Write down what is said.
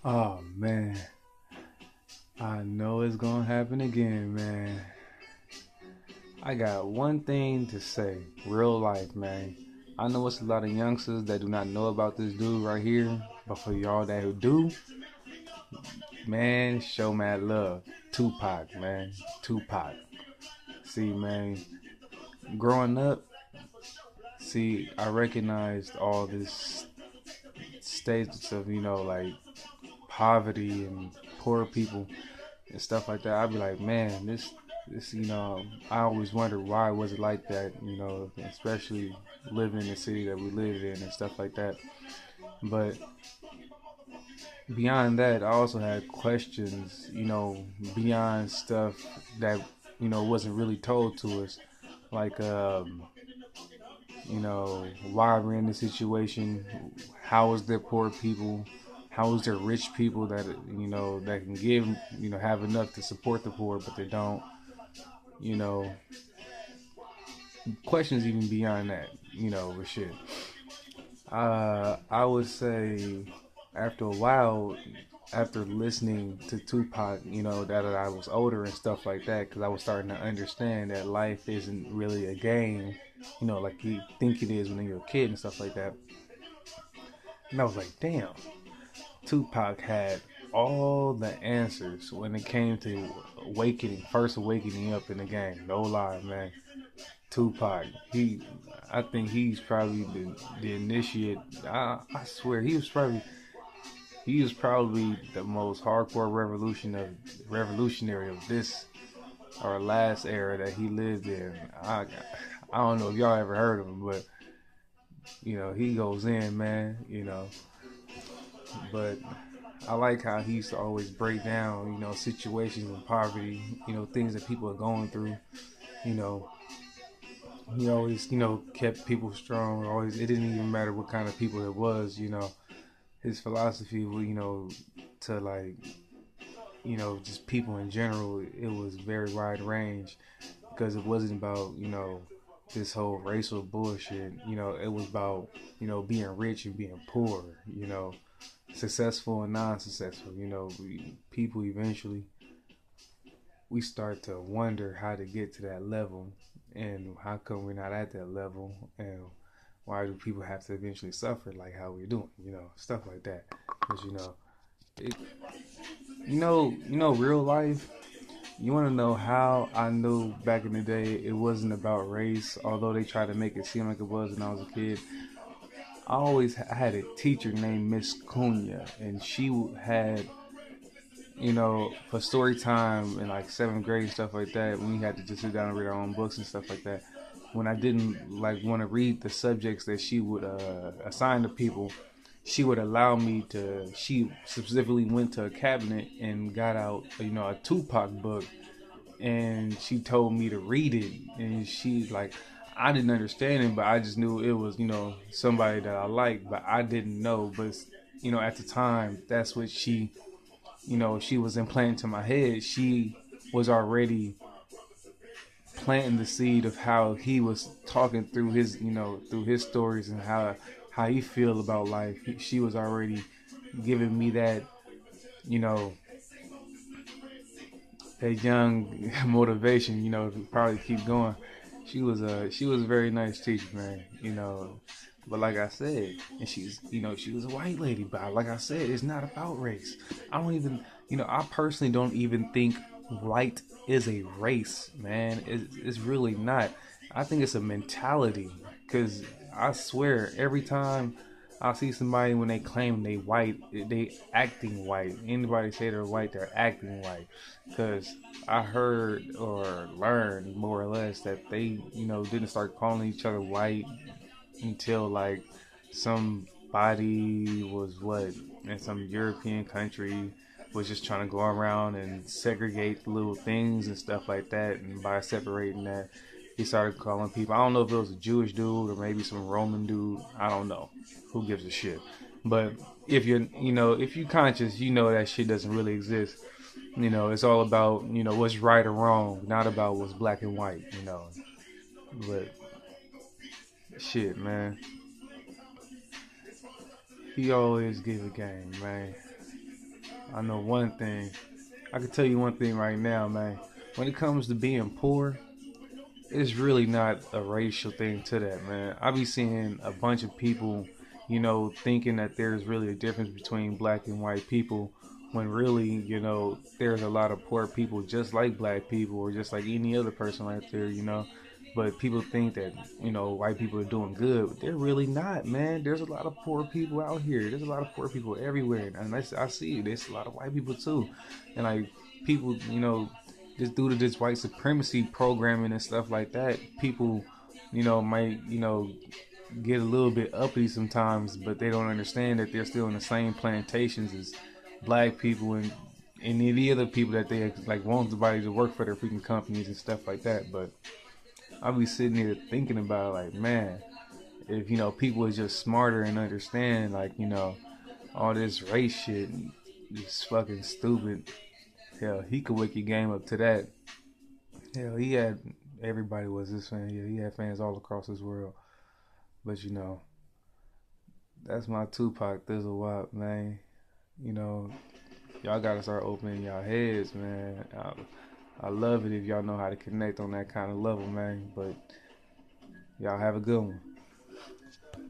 Oh man, I know it's gonna happen again, man. I got one thing to say. Real life, man. I know it's a lot of youngsters that do not know about this dude right here, but for y'all that who do, man, show mad love. Tupac, man. Tupac. See, man, growing up, see, I recognized all this stages of, like poverty and poor people and stuff like that. I'd be like, man, this, I always wondered why was it like that, especially living in the city that we lived in and stuff like that. But beyond that, I also had questions, beyond stuff that, wasn't really told to us. Like, why we're in this situation, how is there poor people, how is there rich people that that can give, have enough to support the poor, but they don't, you know, questions even beyond that, with shit. I would say after a while, after listening to Tupac, that I was older and stuff like that, because I was starting to understand that life isn't really a game, like you think it is when you're a kid and stuff like that. And I was like, damn, Tupac had all the answers when it came to first awakening up in the game. No lie, man. Tupac, I think he's probably the initiate. I swear, he was probably the most hardcore revolutionary of this our last era that he lived in. I don't know if y'all ever heard of him, but he goes in, man. But I like how he used to always break down, situations of poverty, things that people are going through. You know, he always, kept people strong. Always, it didn't even matter what kind of people it was. His philosophy, to like, just people in general, it was very wide range because it wasn't about, this whole racial bullshit. It was about, being rich and being poor. Successful and non-successful. People eventually we start to wonder how to get to that level and how come we're not at that level and why do people have to eventually suffer like how we're doing, stuff like that. Because it, real life. You want to know how I knew back in the day it wasn't about race, although they tried to make it seem like it was when I was a kid. I had a teacher named Miss Cunha, and she had for story time in like seventh grade and stuff like that, when we had to just sit down and read our own books and stuff like that, when I didn't like want to read the subjects that she would assign to people, she would allow me to. She specifically went to a cabinet and got out, a Tupac book, and she told me to read it, and she like. I didn't understand it, but I just knew it was, somebody that I liked, but I didn't know. But, at the time, that's what she was implanting to my head. She was already planting the seed of how he was talking through his, through his stories and how he feel about life. She was already giving me that, you know, that young motivation, to probably keep going. She was a very nice teacher, man. But like I said, and she was a white lady. But like I said, it's not about race. I don't even, I personally don't even think white is a race, man. It's really not. I think it's a mentality. Cause I swear, every time I see somebody when they claim they white, they acting white. Anybody say they're white, they're acting white. Cause I heard or learned more or less that they, didn't start calling each other white until like somebody was what in some European country was just trying to go around and segregate little things and stuff like that, and by separating that, he started calling people. I don't know if it was a Jewish dude or maybe some Roman dude. I don't know. Who gives a shit? But if you conscious, that shit doesn't really exist. It's all about what's right or wrong, not about what's black and white. But shit, man, he always gave a game, man. I know one thing. I can tell you one thing right now, man. When it comes to being poor, it's really not a racial thing to that, man. I be seeing a bunch of people, thinking that there's really a difference between black and white people when really, there's a lot of poor people just like black people or just like any other person right there. But people think that, white people are doing good, but they're really not, man. There's a lot of poor people out here. There's a lot of poor people everywhere. And I see there's a lot of white people too. And like people, just due to this white supremacy programming and stuff like that, people, might, get a little bit uppity sometimes, but they don't understand that they're still in the same plantations as black people and any other people that they like want somebody to work for their freaking companies and stuff like that. But I'll be sitting here thinking about like, man, if people is just smarter and understand like all this race shit is fucking stupid. Hell, he could wake your game up to that. Hell, he had everybody was his fan. Yeah, he had fans all across this world. But that's my Tupac Thizzle Wop, man. You know, y'all gotta start opening y'all heads, man. I love it if y'all know how to connect on that kind of level, man. But y'all have a good one.